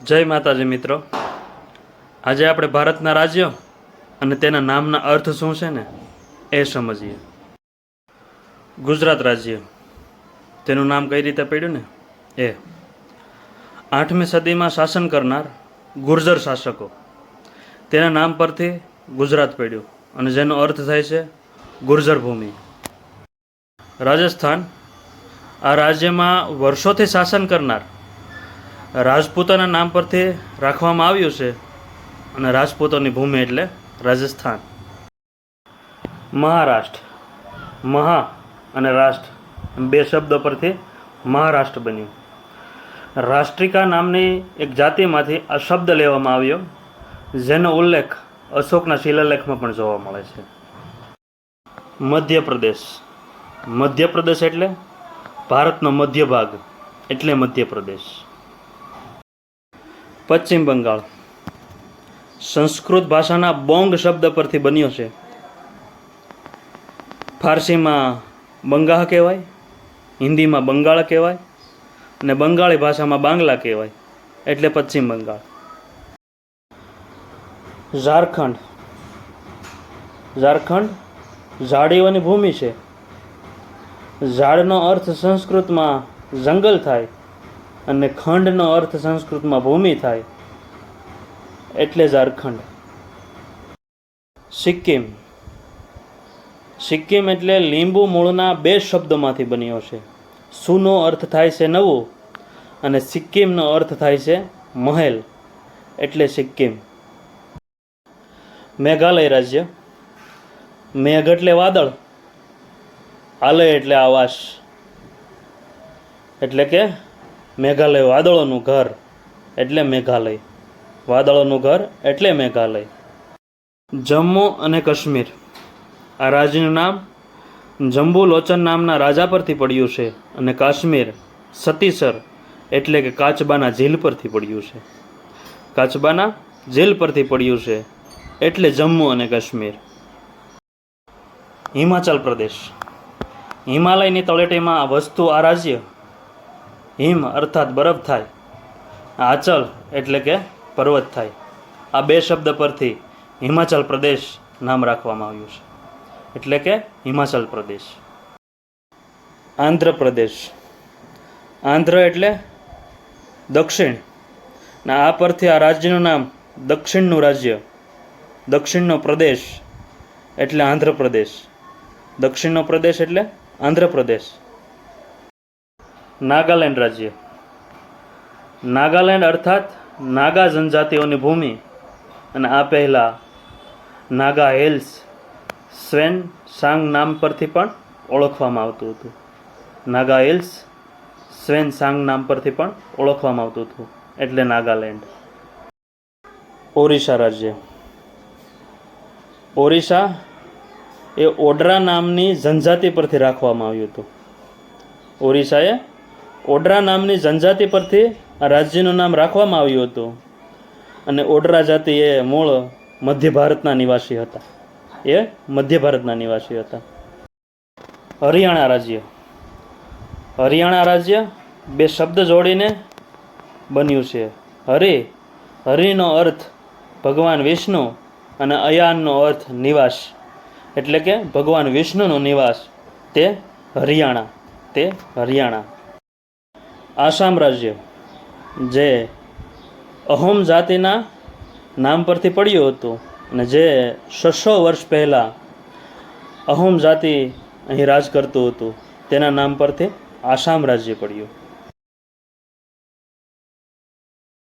જય માતાજી મિત્રો, આજે આપણે ભારતના રાજ્યો અને તેના નામના અર્થ શું છે ને એ સમજીએ. ગુજરાત રાજ્ય, તેનું નામ કઈ રીતે પડ્યું ને એ 8મી સદીમાં શાસન કરનાર ગુર્જર શાસકો, તેના નામ પરથી ગુજરાત પડ્યું અને જેનો અર્થ થાય છે ગુર્જર ભૂમિ. રાજસ્થાન, આ રાજ્યમાં વર્ષોથી શાસન કરનાર રાજપૂતોના નામ પરથી રાખવામાં આવ્યું છે અને રાજપૂતોની ભૂમિ એટલે રાજસ્થાન. મહારાષ્ટ્ર, મહા અને રાષ્ટ્ર બે શબ્દો પરથી મહારાષ્ટ્ર બન્યું. રાષ્ટ્રિકા નામની એક જાતિમાંથી આ શબ્દ લેવામાં આવ્યો, જેનો ઉલ્લેખ અશોકના શિલાલેખમાં પણ જોવા મળે છે. મધ્યપ્રદેશ, મધ્યપ્રદેશ એટલે ભારતનો મધ્ય ભાગ એટલે મધ્યપ્રદેશ. પશ્ચિમ બંગાળ, સંસ્કૃત ભાષાના બોંગ શબ્દ પરથી બન્યો છે. ફારસીમાં બંગાહ કહેવાય, હિન્દીમાં બંગાળ કહેવાય અને બંગાળી ભાષામાં બાંગ્લા કહેવાય એટલે પશ્ચિમ બંગાળ. ઝારખંડ, ઝારખંડ ઝાડીઓની ભૂમિ છે. ઝાડનો અર્થ સંસ્કૃતમાં જંગલ થાય અને ખંડનો અર્થ સંસ્કૃતમાં ભૂમિ થાય એટલે ઝારખંડ. સિક્કિમ, સિક્કિમ એટલે લીંબુ મૂળના બે શબ્દોમાંથી બન્યો છે. સુનો અર્થ થાય છે નવું અને સિક્કિમનો અર્થ થાય છે મહેલ એટલે સિક્કિમ. મેઘાલય રાજ્ય, મેઘ એટલે વાદળ, આલય એટલે આવાસ એટલે કે મેઘાલય વાદળોનું ઘર એટલે મેઘાલય, વાદળોનું ઘર એટલે મેઘાલય. જમ્મુ અને કાશ્મીર, આ રાજ્યનું નામ જંબુ લોચન નામના રાજા પરથી પડ્યું છે અને કાશ્મીર સતીસર એટલે કે કાચબાના ઝીલ પરથી પડ્યું છે. કાચબાના ઝીલ પરથી પડ્યું છે એટલે જમ્મુ અને કાશ્મીર. હિમાચલ પ્રદેશ, હિમાલયની તળેટીમાં વસતું આ રાજ્ય. હિમ અર્થાત બરફ થાય, આચલ એટલે કે પર્વત થાય. આ બે શબ્દ પરથી હિમાચલ પ્રદેશ નામ રાખવામાં આવ્યું છે એટલે કે હિમાચલ પ્રદેશ. આંધ્રપ્રદેશ, આંધ્ર એટલે દક્ષિણ ને આ પરથી આ રાજ્યનું નામ દક્ષિણનું રાજ્ય, દક્ષિણનો પ્રદેશ એટલે આંધ્રપ્રદેશ, દક્ષિણનો પ્રદેશ એટલે આંધ્રપ્રદેશ. નાગાલેન્ડ રાજ્ય, નાગાલેન્ડ અર્થાત નાગા જનજાતિઓની ભૂમિ અને આ પહેલાં નાગા હિલ્સ સ્વેન સાંગ નામ પરથી પણ ઓળખવામાં આવતું હતું. નાગા હિલ્સ સ્વેન સાંગ નામ પરથી પણ ઓળખવામાં આવતું હતું એટલે નાગાલેન્ડ. ઓરિસ્સા રાજ્ય, ઓરિસ્સા એ ઓડ્રા નામની જનજાતિ પરથી રાખવામાં આવ્યું હતું. ઓરિસ્સા એ ઓડ્રા નામની જનજાતિ પરથી આ રાજ્યનું નામ રાખવામાં આવ્યું હતું અને ઓડ્રા જાતિ એ મૂળ મધ્ય ભારતના નિવાસી હતા, એ મધ્ય ભારતના નિવાસી હતા. હરિયાણા રાજ્ય, હરિયાણા રાજ્ય બે શબ્દ જોડીને બન્યું છે. હરિ, હરિનો અર્થ ભગવાન વિષ્ણુ અને અયાનનો અર્થ નિવાસ એટલે કે ભગવાન વિષ્ણુનો નિવાસ, તે હરિયાણા, તે હરિયાણા. આસામ રાજ્ય, જે અહોમ જાતિના નામ પરથી પડ્યું હતું અને જે 600 વર્ષ પહેલાં અહોમ જાતિ અહીં રાજ કરતું હતું તેના નામ પરથી આસામ રાજ્ય પડ્યું.